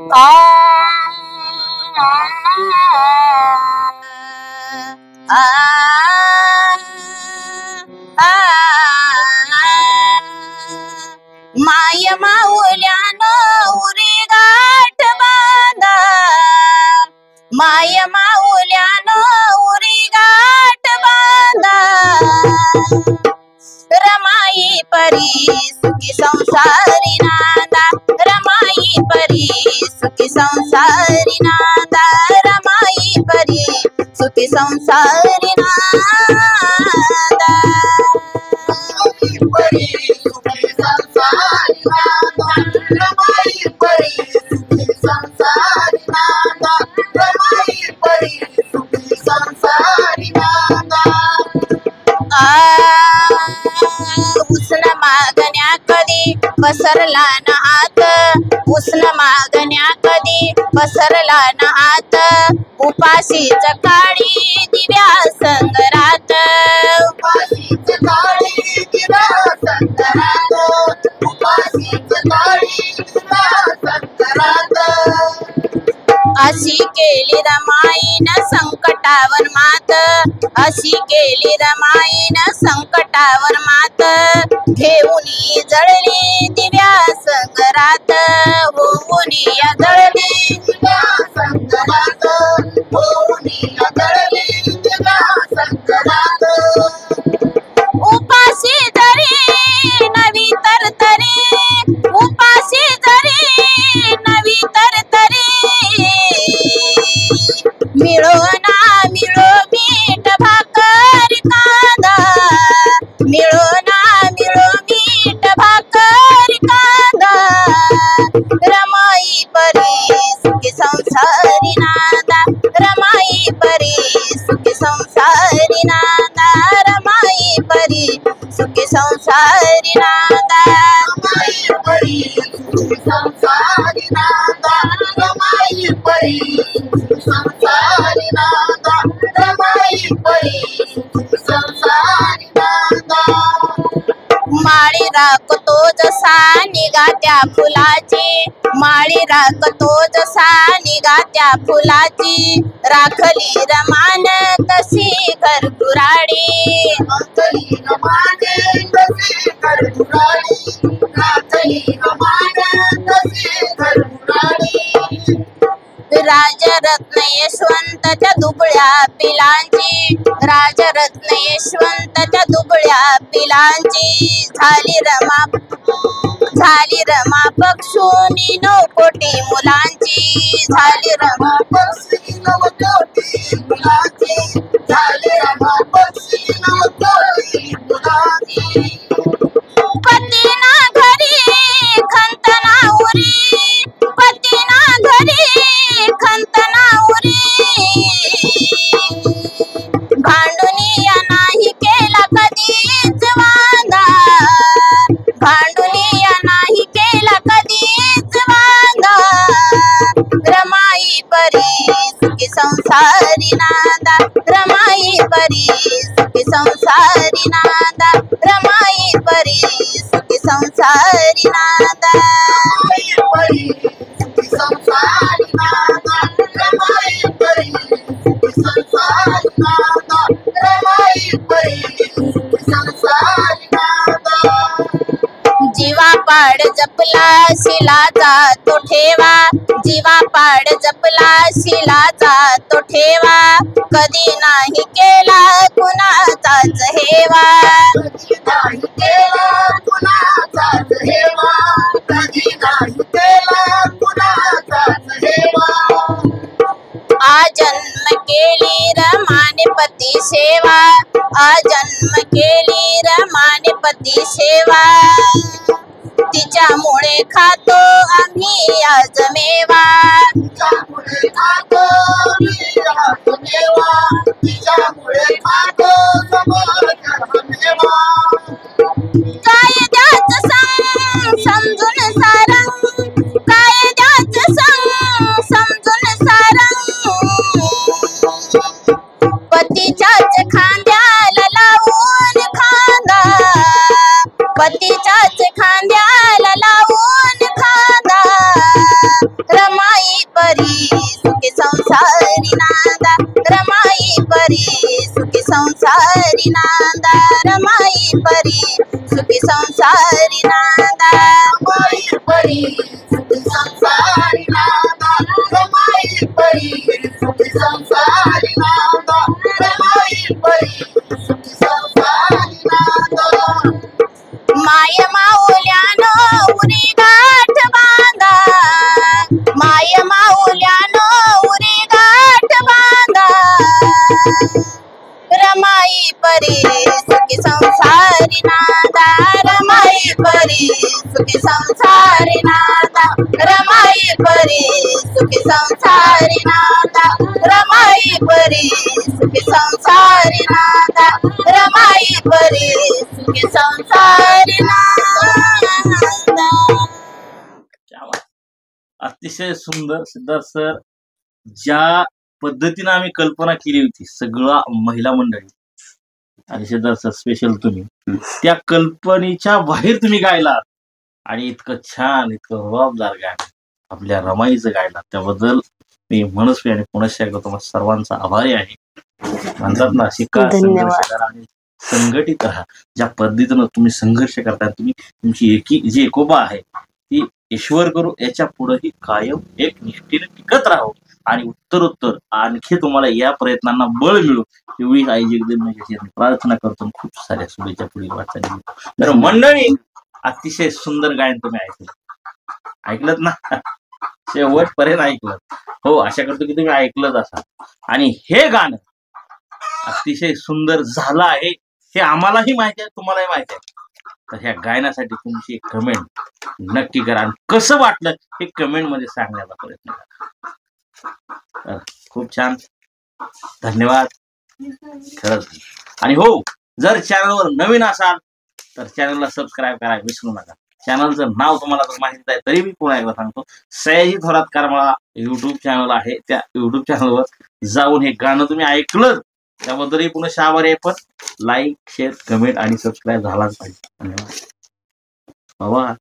आ आ आ माय माऊल्यानं उरी गाठ बांधा, माय माऊल्यानं उरी गाठ बांधा, रमाई परी सुखी संसारी नांदा, रमाई परी सुखी संसारी नांदा, रमाई परी सुखी संसारी नांदा, परी सुखी संसारी नांदा, रमाई परी सुखी संसारी नांदा, रमाई परी सुखी संसारी नांदा. उष्ण मागण्या कधी पसरला न हात, उष्ण मागण्या कधी पसरला न हात, उपाशीच काळी दिव्या संगरात, उपाशीच काळी दिव्या संगरात, उपाशीच काळी दिव्या संगरात. अशी केली रमाईन संकटावर मात, अशी केली रमाईन संकटावर मात, घेऊनी जळली दिव्या संगरात, होऊनी जळली दिव्या संगरात, होऊनी जळली दिव्या संगरात. उपाशी जरी नवी तरतरी, उपाशी जरी नवी तरतरी, मिळो ना मिळो मीठ भाकर कांदा, मिळो ना मिळो मीठ भाकर कांदा, रमाई परी सुखी संसारी नांदा, रमाई परी सुखी संसारी नांदा, रमाई परी सुखी संसारी नांदा, रमाई परी सुखी संसारी नांदा, रमाई परी सुखी संसारी नांदा, रमाई परी सुखी संसारी नांदा. माळी राखतो जसा निगा त्या फुलाची, माळी राखतो जसा निगा त्या फुलाची, राखली रमान तशी घरकुराडी, राखली रमाने तशी घरकुराडी, राखली रमाने तशी घरकुराडी. राजरत्न यशवंतच्या दुबळ्या पिलांची, राजरत्न यशवंतच्या दुबळ्या पिलांची, झाली रमा पक्षुनी 9 कोटी मुलांची, झाली रमा पक्षी 9 कोटी मुलांची, झाली रमा पक्षी 9 कोटी मुलांची. पतीना घरी खंतना उरी, पतीना घरी खंतना उरी, भांडुनिया नाही केला कधीच वांदा, भांडुनिया नाही केला कधीच वांदा, रमाई परी सुखी संसारी नांदा, रमाई परी सुखी संसारी नांदा, रमाई परी सुखी संसारी नांदा, रमाई परी सुखी संसारी नांदा, रमाई परी सुखी संसारी नांदा, रमाई परी सुखी संसारी नांदा. जीवा पाड जपला शिलाचा तो ठेवा, जीवा पाड जपला शिलाचा तो ठेवा, कधी नाही केला कुणाचाच हेवा, कधी नाही केला कुणाचाच हेवा, कधी नाही केला कुणाचाच हेवा. आजन्म केली रमाने पती सेवा, आजन्म केली रमाने पती सेवा, तिच्यामुळे खातो आम्ही आज मेवा, तिच्यामुळे खातो मी आज मेवा, तिच्यामुळे खातो समाज मेवा. कायद्याचं समजून सारंग, कायद्याचं समजून सारंग, पतीच्याच खांद्याला लावून खांदा, पतीच्याच खांद्याला लावून खांदा, रमाई परी सुखी संसारी नांदा रमाई परी सुखी संसारी नांदा रमाई परी सुखी संसारी नांदा रमाई परी सुखी संसारी नांदा रमाई परी सुखी संसारी नांदा रमाई परी सुखी संसारी नांदा माय माऊल्यानं उरी गाठ बांधा माय माऊल्यानं उरी गाठ बांधा रमाई परी सुखी संसारी नांदा रमाई परी सुखी संसारी नांदा रमाई परी सुखी संसारी नांदा रमाई परी सुखी संसारी नांदा रमाई परी सुखी संसारी नांदा. अतिशय सुंदर सिद्धार्थ सर. ज्या पद्धतीने आम्ही कल्पना केली होती सगळा महिला मंडळी आणि सिद्धार्थ सर स्पेशल तुम्ही त्या कल्पनेच्या बाहेर तुम्ही गायलात आणि इतकं छान इतकं रुबाबदार गाणं आपल्या रमाईचं गायला त्याबद्दल मी मनस्वी आणि पुनश्च एकदा तुम्हाला सर्वांचा आभारी आहे. म्हणतात ना शिका संघर्ष करा आणि संघटित राहा. ज्या पद्धतीनं तुम्ही संघर्ष करता तुमची जी एकोबा आहे ती ईश्वर करू याच्या पुढेही कायम एक निष्ठेने टिकत राहू आणि उत्तरोत्तर आणखी तुम्हाला या प्रयत्नांना बळ मिळू एवढी आई जगदंबेची प्रार्थना करतो. खूप साऱ्या शुभेच्छा पुढील वाटचाली. तर मंडळी अतिशय सुंदर गायन तुम्ही ऐकलत ना शेवटपर्यंत ऐकलं. हो आशा करतो की तुम्ही ऐकलंच असाल आणि हे गाणं अतिशय सुंदर झालं आहे हे आम्हालाही माहिती आहे तुम्हालाही माहिती आहे. तर ह्या गायनासाठी तुमची एक कमेंट नक्की करा आणि कसं वाटलं हे कमेंट मध्ये सांगण्याचा प्रयत्न करा. खूप छान धन्यवाद खरंच. आणि हो जर चॅनलवर नवीन असाल तर चॅनलला सबस्क्राईब करायला विसरू नका. चॅनलचं नाव तुम्हाला तर माहिती आहे तरी मी पुन्हा एकदा सांगतो सयाजी थोरात करमाळा युट्यूब चॅनल आहे. त्या युट्यूब चॅनलवर जाऊन हे गाणं तुम्ही ऐकलं त्याबद्दलही पुन्हा आभारी आहे. पण लाईक शेअर कमेंट आणि सबस्क्राईब झालाच पाहिजे. धन्यवाद बाबा.